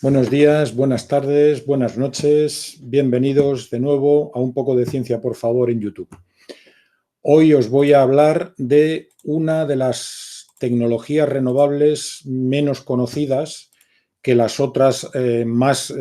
Buenos días, buenas tardes, buenas noches. Bienvenidos de nuevo a Un poco de ciencia, por favor, en YouTube. Hoy os voy a hablar de una de las tecnologías renovables menos conocidas que las otras más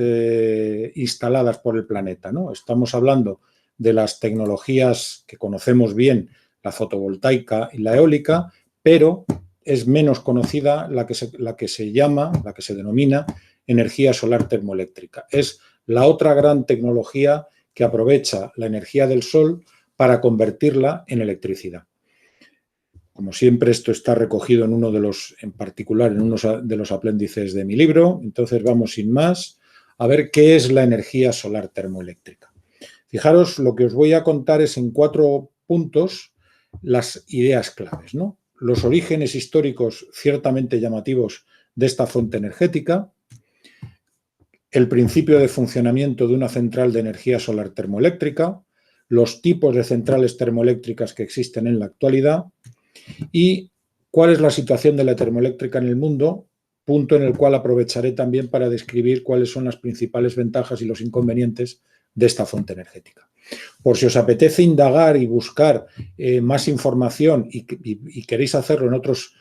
instaladas por el planeta, ¿no? Estamos hablando de las tecnologías que conocemos bien, la fotovoltaica y la eólica, pero es menos conocida la que se denomina energía solar termoeléctrica. Es la otra gran tecnología que aprovecha la energía del sol para convertirla en electricidad. Como siempre, esto está recogido en uno de los apéndices de mi libro. Entonces vamos sin más a ver qué es la energía solar termoeléctrica. Fijaros, lo que os voy a contar es en 4 puntos las ideas claves, ¿no? Los orígenes históricos ciertamente llamativos de esta fuente energética, el principio de funcionamiento de una central de energía solar termoeléctrica, los tipos de centrales termoeléctricas que existen en la actualidad y cuál es la situación de la termoeléctrica en el mundo, punto en el cual aprovecharé también para describir cuáles son las principales ventajas y los inconvenientes de esta fuente energética. Por si os apetece indagar y buscar más información y queréis hacerlo en otros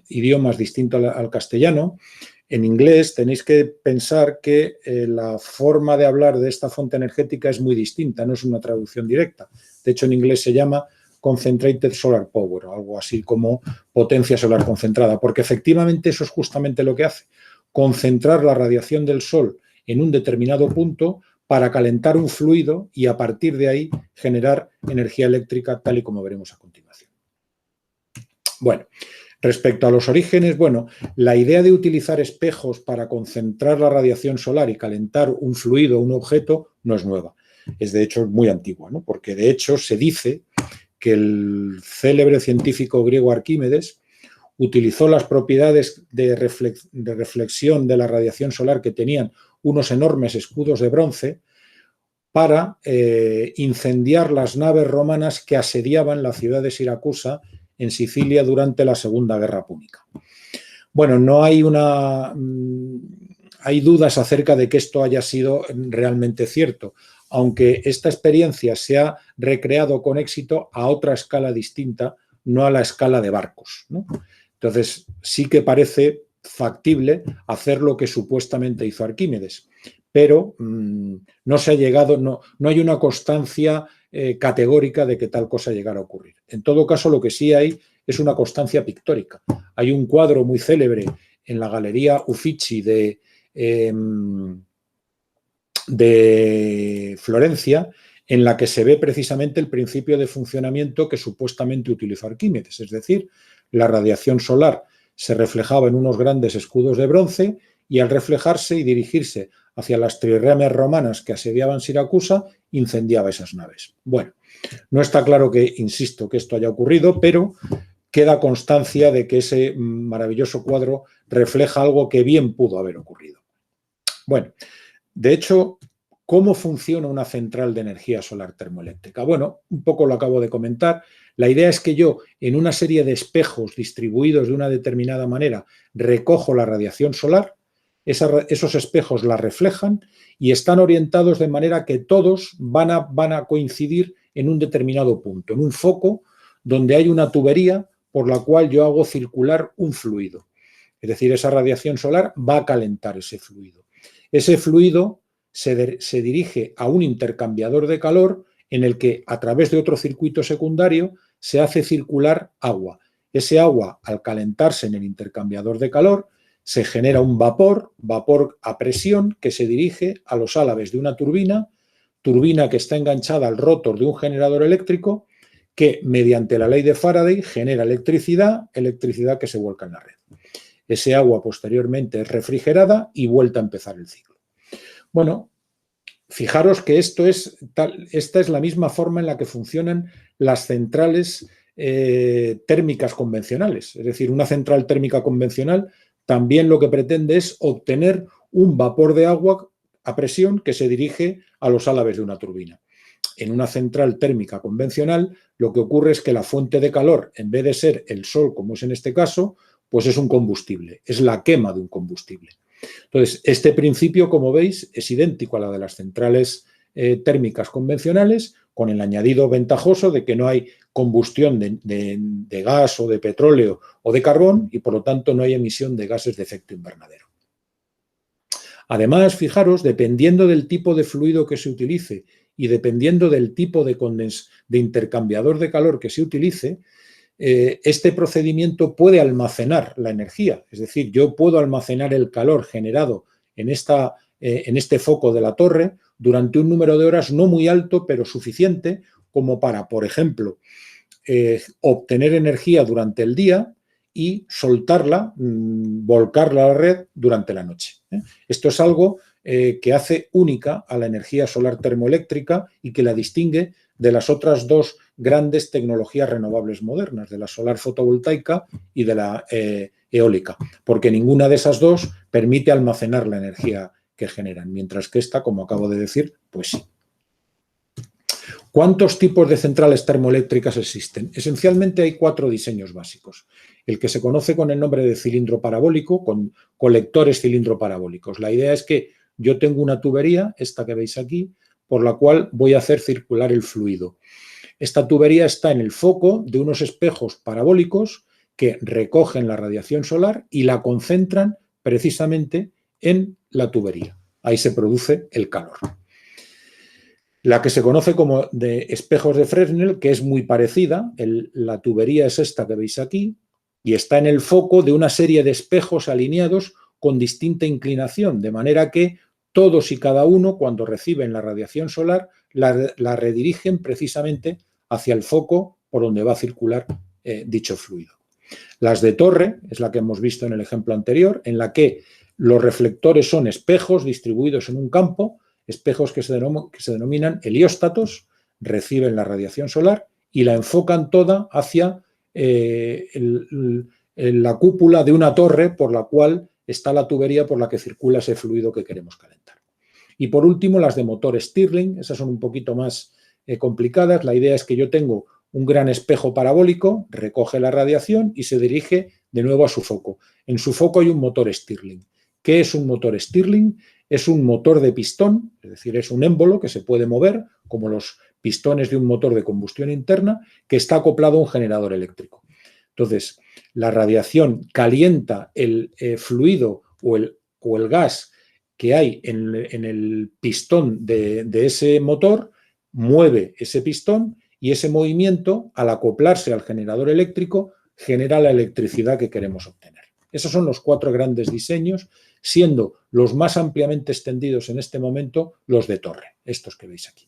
idiomas distintos al castellano, en inglés tenéis que pensar que la forma de hablar de esta fuente energética es muy distinta, no es una traducción directa. De hecho, en inglés se llama Concentrated Solar Power, o algo así como potencia solar concentrada, porque efectivamente eso es justamente lo que hace, concentrar la radiación del sol en un determinado punto para calentar un fluido y a partir de ahí generar energía eléctrica, tal y como veremos a continuación. Bueno, respecto a los orígenes, la idea de utilizar espejos para concentrar la radiación solar y calentar un fluido, un objeto, no es nueva. Es de hecho muy antigua, ¿no? Porque de hecho se dice que el célebre científico griego Arquímedes utilizó las propiedades de reflexión de la radiación solar que tenían unos enormes escudos de bronce para incendiar las naves romanas que asediaban la ciudad de Siracusa en Sicilia durante la Segunda Guerra Púnica. Bueno, no hay hay dudas acerca de que esto haya sido realmente cierto, aunque esta experiencia se ha recreado con éxito a otra escala distinta, no a la escala de barcos, ¿no? Entonces, sí que parece factible hacer lo que supuestamente hizo Arquímedes, pero no se ha llegado, no hay una constancia categórica de que tal cosa llegara a ocurrir. En todo caso, lo que sí hay es una constancia pictórica. Hay un cuadro muy célebre en la Galería Uffizi de Florencia, en la que se ve precisamente el principio de funcionamiento que supuestamente utilizó Arquímedes, es decir, la radiación solar se reflejaba en unos grandes escudos de bronce y al reflejarse y dirigirse hacia las trirremes romanas que asediaban Siracusa, incendiaba esas naves. Bueno, no está claro que, insisto, que esto haya ocurrido, pero queda constancia de que ese maravilloso cuadro refleja algo que bien pudo haber ocurrido. Bueno, de hecho, ¿cómo funciona una central de energía solar termoeléctrica? Bueno, un poco lo acabo de comentar. La idea es que yo, en una serie de espejos distribuidos de una determinada manera, recojo la radiación solar, esos espejos la reflejan y están orientados de manera que todos van a coincidir en un determinado punto, en un foco donde hay una tubería por la cual yo hago circular un fluido. Es decir, esa radiación solar va a calentar ese fluido. Ese fluido se dirige a un intercambiador de calor en el que, a través de otro circuito secundario, se hace circular agua. Ese agua, al calentarse en el intercambiador de calor, se genera un vapor a presión que se dirige a los álabes de una turbina que está enganchada al rotor de un generador eléctrico que, mediante la ley de Faraday, genera electricidad que se vuelca en la red. Ese agua posteriormente es refrigerada y vuelta a empezar el ciclo. Bueno, fijaros que esta es la misma forma en la que funcionan las centrales térmicas convencionales. Es decir, una central térmica convencional también lo que pretende es obtener un vapor de agua a presión que se dirige a los álabes de una turbina. En una central térmica convencional, lo que ocurre es que la fuente de calor, en vez de ser el sol, como es en este caso, pues es un combustible, es la quema de un combustible. Entonces, este principio, como veis, es idéntico a la de las centrales térmicas convencionales, con el añadido ventajoso de que no hay combustión de gas o de petróleo o de carbón y, por lo tanto, no hay emisión de gases de efecto invernadero. Además, fijaros, dependiendo del tipo de fluido que se utilice y dependiendo del tipo de intercambiador de calor que se utilice, este procedimiento puede almacenar la energía. Es decir, yo puedo almacenar el calor generado en este foco de la torre durante un número de horas no muy alto, pero suficiente como para, por ejemplo, obtener energía durante el día y soltarla, volcarla a la red durante la noche. Esto es algo que hace única a la energía solar termoeléctrica y que la distingue de las otras dos grandes tecnologías renovables modernas, de la solar fotovoltaica y de la eólica, porque ninguna de esas dos permite almacenar la energía que generan, mientras que esta, como acabo de decir, pues sí. ¿Cuántos tipos de centrales termoeléctricas existen? Esencialmente hay 4 diseños básicos. El que se conoce con el nombre de cilindro parabólico, con colectores cilindro parabólicos. La idea es que yo tengo una tubería, esta que veis aquí, por la cual voy a hacer circular el fluido. Esta tubería está en el foco de unos espejos parabólicos que recogen la radiación solar y la concentran precisamente en la tubería. Ahí se produce el calor. La que se conoce como de espejos de Fresnel, que es muy parecida, la tubería es esta que veis aquí, y está en el foco de una serie de espejos alineados con distinta inclinación, de manera que todos y cada uno, cuando reciben la radiación solar, la redirigen precisamente hacia el foco por donde va a circular dicho fluido. Las de torre, es la que hemos visto en el ejemplo anterior, en la que los reflectores son espejos distribuidos en un campo, espejos que se denominan helióstatos, reciben la radiación solar y la enfocan toda hacia la cúpula de una torre por la cual está la tubería por la que circula ese fluido que queremos calentar. Y por último, las de motor Stirling, esas son un poquito más complicadas. La idea es que yo tengo un gran espejo parabólico, recoge la radiación y se dirige de nuevo a su foco. En su foco hay un motor Stirling. ¿Qué es un motor Stirling? Es un motor de pistón, es decir, es un émbolo que se puede mover, como los pistones de un motor de combustión interna, que está acoplado a un generador eléctrico. Entonces, la radiación calienta el fluido o el gas que hay en el pistón de ese motor, mueve ese pistón y ese movimiento, al acoplarse al generador eléctrico, genera la electricidad que queremos obtener. Esos son los 4 grandes diseños, siendo los más ampliamente extendidos en este momento los de torre, estos que veis aquí.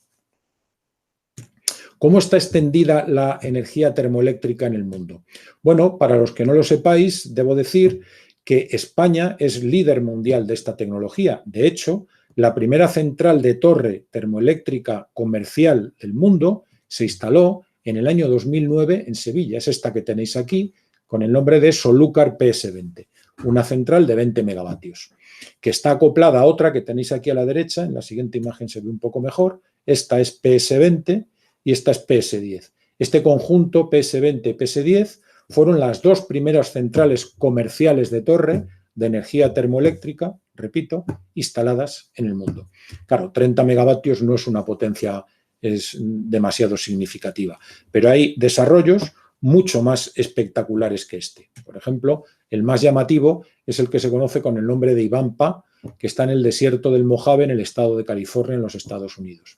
¿Cómo está extendida la energía termoeléctrica en el mundo? Bueno, para los que no lo sepáis, debo decir que España es líder mundial de esta tecnología. De hecho, la primera central de torre termoeléctrica comercial del mundo se instaló en el año 2009 en Sevilla. Es esta que tenéis aquí, con el nombre de Solúcar PS20, una central de 20 megavatios, que está acoplada a otra que tenéis aquí a la derecha. En la siguiente imagen se ve un poco mejor. Esta es PS20 y esta es PS10. Este conjunto PS20 y PS10 fueron las 2 primeras centrales comerciales de torre de energía termoeléctrica, repito, instaladas en el mundo. Claro, 30 megavatios no es una potencia demasiado significativa, pero hay desarrollos mucho más espectaculares que este. Por ejemplo, el más llamativo es el que se conoce con el nombre de Ivanpah, que está en el desierto del Mojave, en el estado de California, en los Estados Unidos.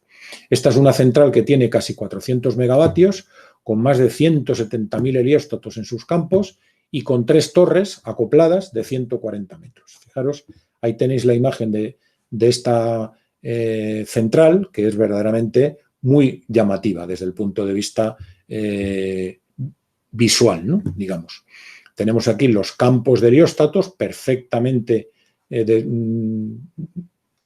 Esta es una central que tiene casi 400 megavatios, con más de 170.000 helióstatos en sus campos y con 3 torres acopladas de 140 metros. Fijaros, ahí tenéis la imagen de esta central, que es verdaderamente muy llamativa desde el punto de vista visual, ¿no? Digamos. Tenemos aquí los campos de helióstatos perfectamente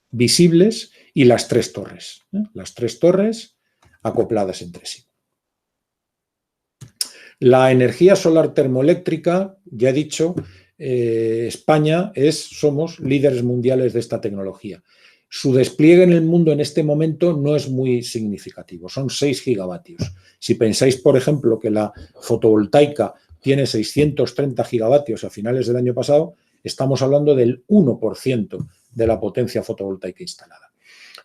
visibles y las 3 torres. Las 3 torres acopladas entre sí. La energía solar termoeléctrica, ya he dicho, España somos líderes mundiales de esta tecnología. Su despliegue en el mundo en este momento no es muy significativo, son 6 gigavatios. Si pensáis, por ejemplo, que la fotovoltaica tiene 630 gigavatios a finales del año pasado, estamos hablando del 1% de la potencia fotovoltaica instalada.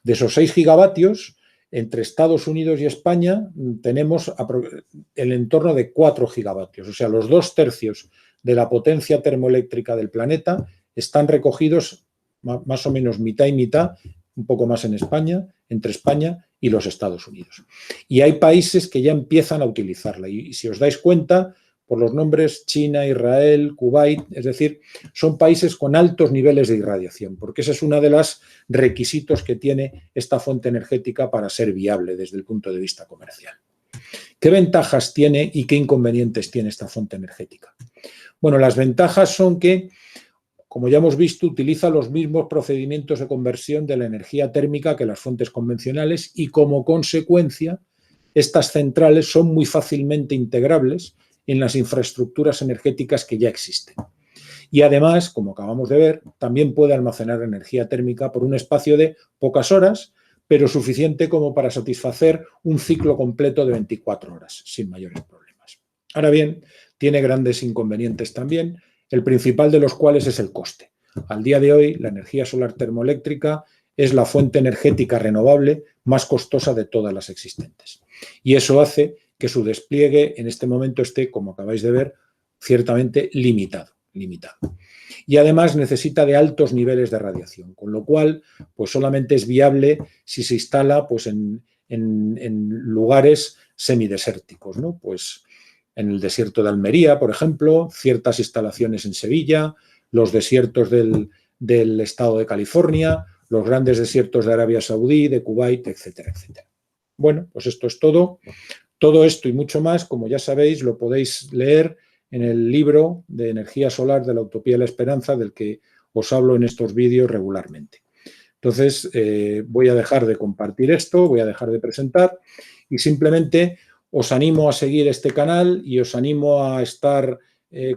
De esos 6 gigavatios, entre Estados Unidos y España tenemos el entorno de 4 gigavatios, o sea, los 2/3 de la potencia termoeléctrica del planeta están recogidos más o menos mitad y mitad, un poco más en España, entre España y los Estados Unidos. Y hay países que ya empiezan a utilizarla. Y si os dais cuenta, por los nombres China, Israel, Kuwait, es decir, son países con altos niveles de irradiación, porque ese es uno de los requisitos que tiene esta fuente energética para ser viable desde el punto de vista comercial. ¿Qué ventajas tiene y qué inconvenientes tiene esta fuente energética? Bueno, las ventajas son que, como ya hemos visto, utiliza los mismos procedimientos de conversión de la energía térmica que las fuentes convencionales y, como consecuencia, estas centrales son muy fácilmente integrables en las infraestructuras energéticas que ya existen. Y además, como acabamos de ver, también puede almacenar energía térmica por un espacio de pocas horas, pero suficiente como para satisfacer un ciclo completo de 24 horas, sin mayores problemas. Ahora bien, tiene grandes inconvenientes también, el principal de los cuales es el coste. Al día de hoy, la energía solar termoeléctrica es la fuente energética renovable más costosa de todas las existentes. Y eso hace que su despliegue en este momento esté, como acabáis de ver, ciertamente limitado. Y además necesita de altos niveles de radiación, con lo cual pues solamente es viable si se instala pues, en lugares semidesérticos, ¿no? Pues en el desierto de Almería, por ejemplo, ciertas instalaciones en Sevilla, los desiertos del estado de California, los grandes desiertos de Arabia Saudí, de Kuwait, etcétera, etcétera. Bueno, pues esto es todo. Todo esto y mucho más, como ya sabéis, lo podéis leer en el libro de Energía Solar de la Utopía y la Esperanza, del que os hablo en estos vídeos regularmente. Entonces, voy a dejar de compartir esto, voy a dejar de presentar y simplemente os animo a seguir este canal y os animo a estar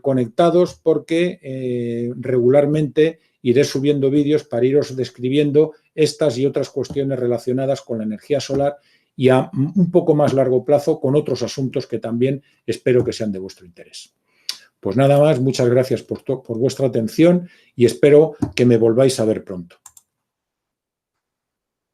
conectados porque regularmente iré subiendo vídeos para iros describiendo estas y otras cuestiones relacionadas con la energía solar y a un poco más largo plazo con otros asuntos que también espero que sean de vuestro interés. Pues nada más, muchas gracias por vuestra atención y espero que me volváis a ver pronto.